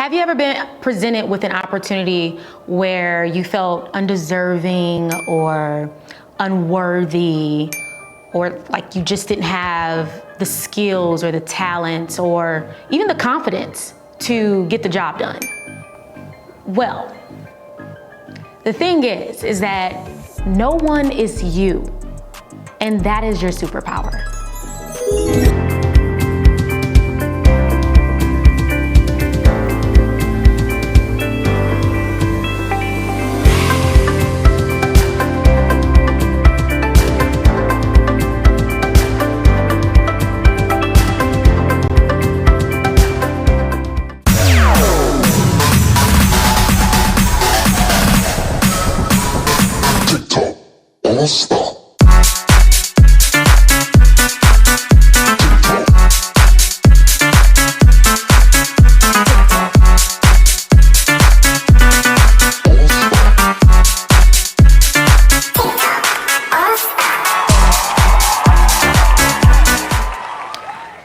Have you ever been presented with an opportunity where you felt undeserving or unworthy, or like you just didn't have the skills or the talents or even the confidence to get the job done? Well, the thing is that no one is you, and that is your superpower. Stop.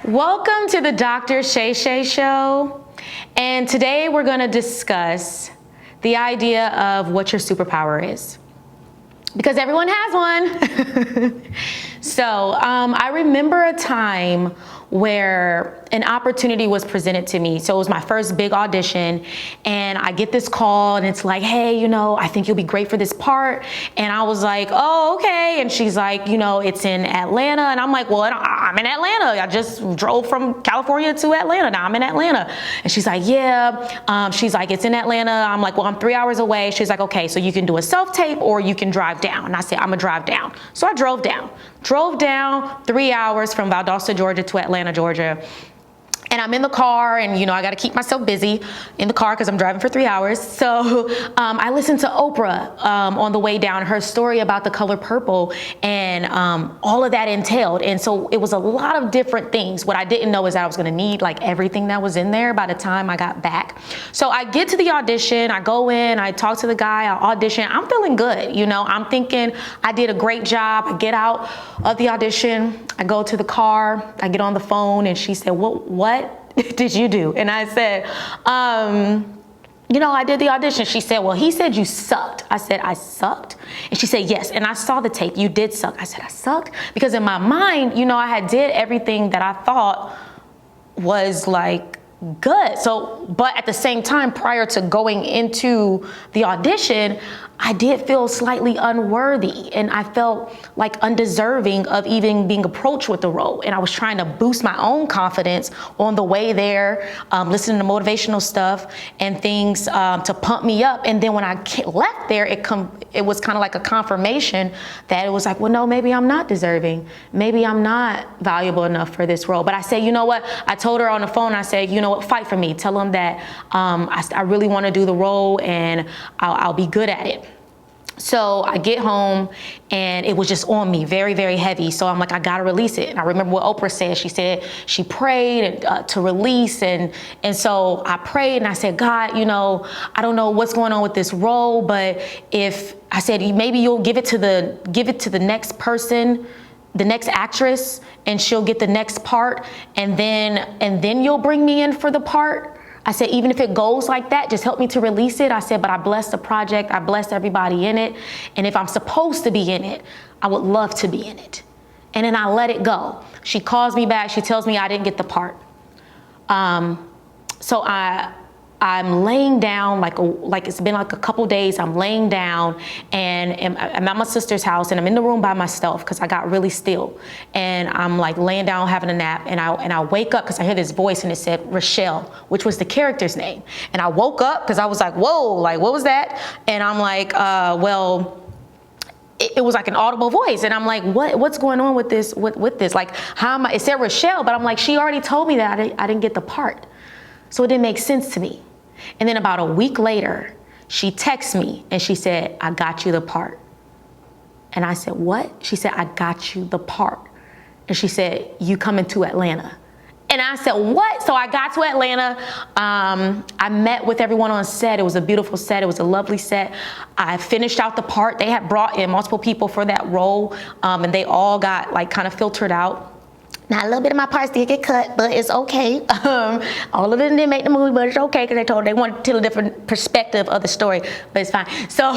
Welcome to the Dr. Shai Shai Show, and today we're going to discuss the idea of what your superpower is. Because everyone has one. So I remember a time where an opportunity was presented to me. So it was my first big audition, and I get this call and it's like, hey, I think you'll be great for this part. And I was like, oh, okay. And she's like, it's in Atlanta. And I'm like, well, I'm in Atlanta. I just drove from California to Atlanta. Now I'm in Atlanta. And she's like, yeah. She's like, it's in Atlanta. I'm like, well, I'm 3 hours away. She's like, okay, so you can do a self-tape or you can drive down. And I said, I'm gonna drive down. So I drove down 3 hours from Valdosta, Georgia to Atlanta, Georgia. And I'm in the car, and I got to keep myself busy in the car because I'm driving for 3 hours. So I listened to Oprah on the way down, her story about the color purple, and all of that entailed. And so it was a lot of different things. What I didn't know is that I was going to need like everything that was in there by the time I got back. So I get to the audition, I go in, I talk to the guy, I audition. I'm feeling good. I'm thinking I did a great job. I get out of the audition, I go to the car, I get on the phone, and she said, what did you do? And I said, I did the audition. She said, well, he said you sucked. I said, I sucked? And she said, yes. And I saw the tape. You did suck. I said, I sucked? Because in my mind, I had did everything that I thought was like good. So, but at the same time, prior to going into the audition, I did feel slightly unworthy, and I felt like undeserving of even being approached with the role. And I was trying to boost my own confidence on the way there, listening to motivational stuff and things to pump me up. And then when I left there, it was kind of like a confirmation that it was like, well, no, maybe I'm not deserving. Maybe I'm not valuable enough for this role. But I said, you know what? I told her on the phone, I said, you know what? Fight for me. Tell them that I really want to do the role, and I'll be good at it. So I get home, and it was just on me, very, very heavy. So I'm like, I gotta release it. And I remember what Oprah said. She said she prayed to release, and so I prayed, and I said, God, I don't know what's going on with this role, but if I said maybe you'll give it to the next person, the next actress, and she'll get the next part, and then you'll bring me in for the part. I said, even if it goes like that, just help me to release it. I said, but I bless the project. I bless everybody in it. And if I'm supposed to be in it, I would love to be in it. And then I let it go. She calls me back. She tells me I didn't get the part. So I'm laying down, like it's been like a couple days. I'm laying down, and I'm at my sister's house, and I'm in the room by myself because I got really still. And I'm like laying down having a nap, and I wake up because I hear this voice, and it said Rochelle, which was the character's name. And I woke up because I was like, whoa, like what was that? And I'm like, it was like an audible voice, and I'm like, what's going on with this? With this? Like, how am I? It said Rochelle, but I'm like, she already told me that I didn't get the part, so it didn't make sense to me. And then about a week later, she texts me and she said, I got you the part. And I said, what? She said, I got you the part. And she said, you coming to Atlanta. And I said, what? So I got to Atlanta. I met with everyone on set. It was a beautiful set. It was a lovely set. I finished out the part. They had brought in multiple people for that role, and they all got like kind of filtered out. Now, a little bit of my parts did get cut, but it's okay. All of it didn't make the movie, but it's okay because they told they wanted to tell a different perspective of the story, but it's fine. So,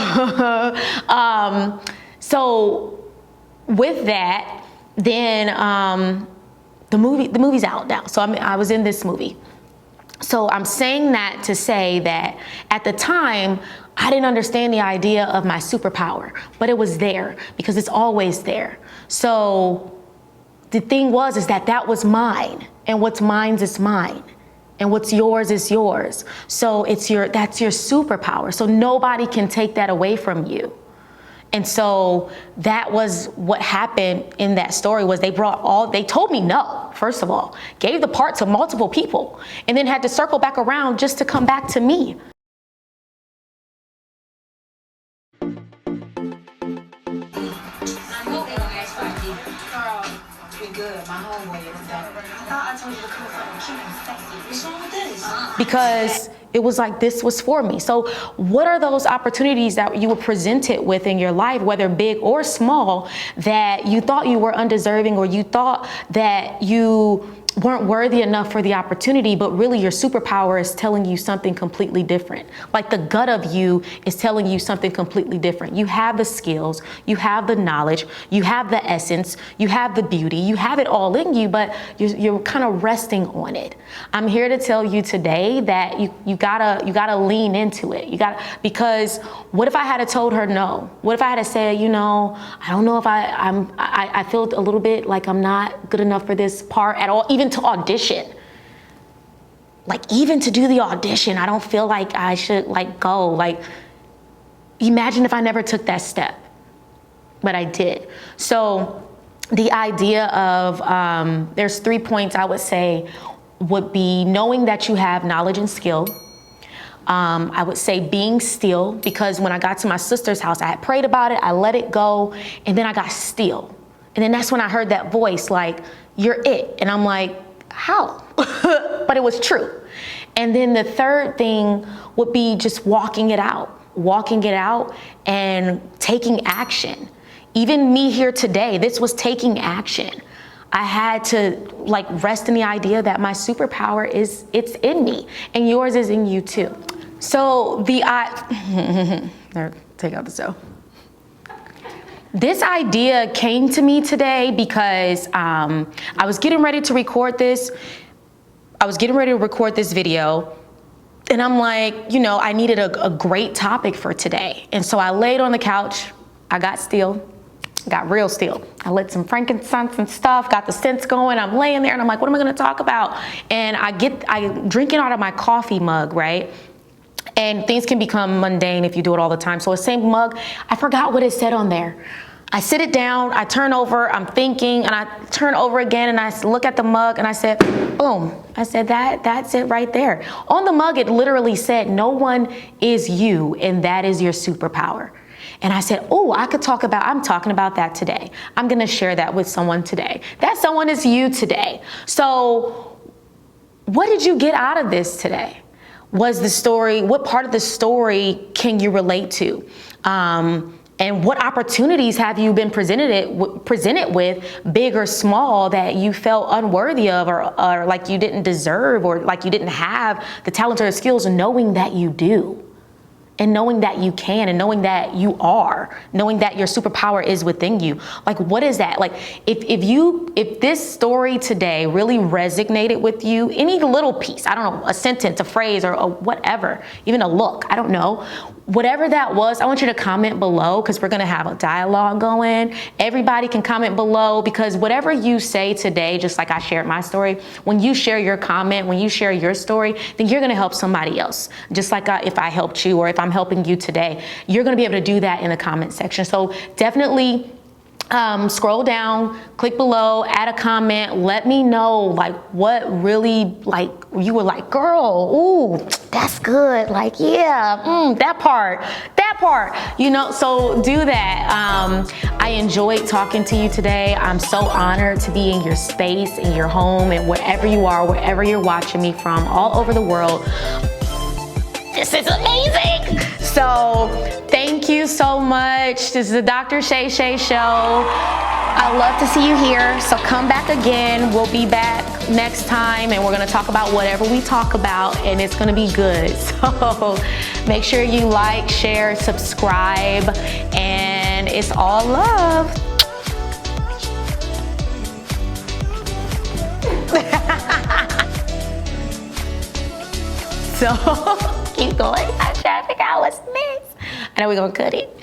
so with that, then the movie's out now. So I was in this movie. So I'm saying that to say that at the time, I didn't understand the idea of my superpower, but it was there because it's always there. So the thing is that was mine, and what's mine is mine, and what's yours is yours. So that's your superpower. So nobody can take that away from you. And so that was what happened in that story was they told me no, first of all, gave the part to multiple people, and then had to circle back around just to come back to me. Because it was like this was for me. So what are those opportunities that you were presented with in your life, whether big or small, that you thought you were undeserving, or you thought that you weren't worthy enough for the opportunity, but really your superpower is telling you something completely different. Like the gut of you is telling you something completely different. You have the skills, you have the knowledge, you have the essence, you have the beauty, you have it all in you, but you're kind of resting on it. I'm here to tell you today that you gotta lean into it. Because what if I had told her no? What if I had said, I don't know if I feel a little bit like I'm not good enough for this part at all, even to audition. Like even to do the audition, I don't feel like I should go. Like, imagine if I never took that step, but I did. So the idea of, there's 3 points I would say would be knowing that you have knowledge and skill. I would say being still, because when I got to my sister's house, I had prayed about it, I let it go, and then I got still. And then that's when I heard that voice like, you're it. And I'm like, how? But it was true. And then the third thing would be just walking it out and taking action. Even me here today, this was taking action. I had to rest in the idea that my superpower it's in me, and yours is in you too. So take out the so. This idea came to me today because I was getting ready to record this. I was getting ready to record this video, and I'm like, I needed a great topic for today. And so I laid on the couch, I got still. Got real still. I lit some frankincense and stuff, got the scents going. I'm laying there and I'm like, what am I gonna talk about? And I drink it out of my coffee mug, right? And things can become mundane if you do it all the time. So the same mug, I forgot what it said on there. I sit it down, I turn over, I'm thinking, and I turn over again and I look at the mug and I said, boom. I said, that's it right there. On the mug, it literally said, no one is you, and that is your superpower. And I said, oh, I'm talking about that today. I'm gonna share that with someone today. That someone is you today. So what did you get out of this today? Was the story, what part of the story can you relate to? And what opportunities have you been presented with, big or small, that you felt unworthy of, or like you didn't deserve, or like you didn't have the talent or the skills, knowing that you do? And knowing that you can, and knowing that you are, knowing that your superpower is within you. Like, what is that? Like, if this story today really resonated with you, any little piece, I don't know, a sentence, a phrase, or whatever, even a look, I don't know, whatever that was, I want you to comment below, because we're gonna have a dialogue going. Everybody can comment below, because whatever you say today, just like I shared my story, when you share your comment, when you share your story, then you're gonna help somebody else. Just like if I helped you, or if I'm helping you today, you're gonna be able to do that in the comment section. So definitely scroll down, click below, add a comment, let me know like what really, like you were like, girl, ooh, that's good, like yeah, that part, so do that. I enjoyed talking to you today. I'm so honored to be in your space, in your home, and wherever you are, wherever you're watching me from, all over the world. This is amazing. So thank you so much. This is the Dr. Shai Shai Show. I love to see you here. So come back again. We'll be back next time and we're gonna talk about whatever we talk about and it's gonna be good. So make sure you like, share, subscribe, and it's all love. So keep going. I'm trying to figure out what's next. I know we're gonna cut it.